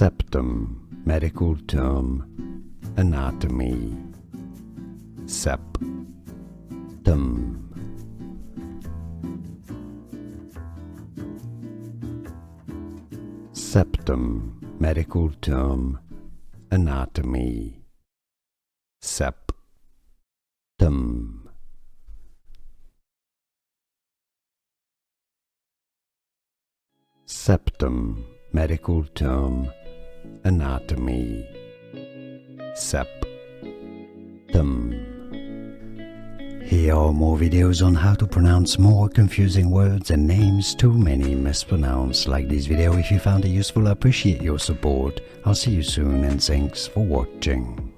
Septum, medical term, anatomy. Septum. Septum, medical term, anatomy. Septum. Septum, medical term, anatomy. Septum. Here are more videos on how to pronounce more confusing words and names too many mispronounced. Like this video if you found it useful. I appreciate your support. I'll see you soon and thanks for watching.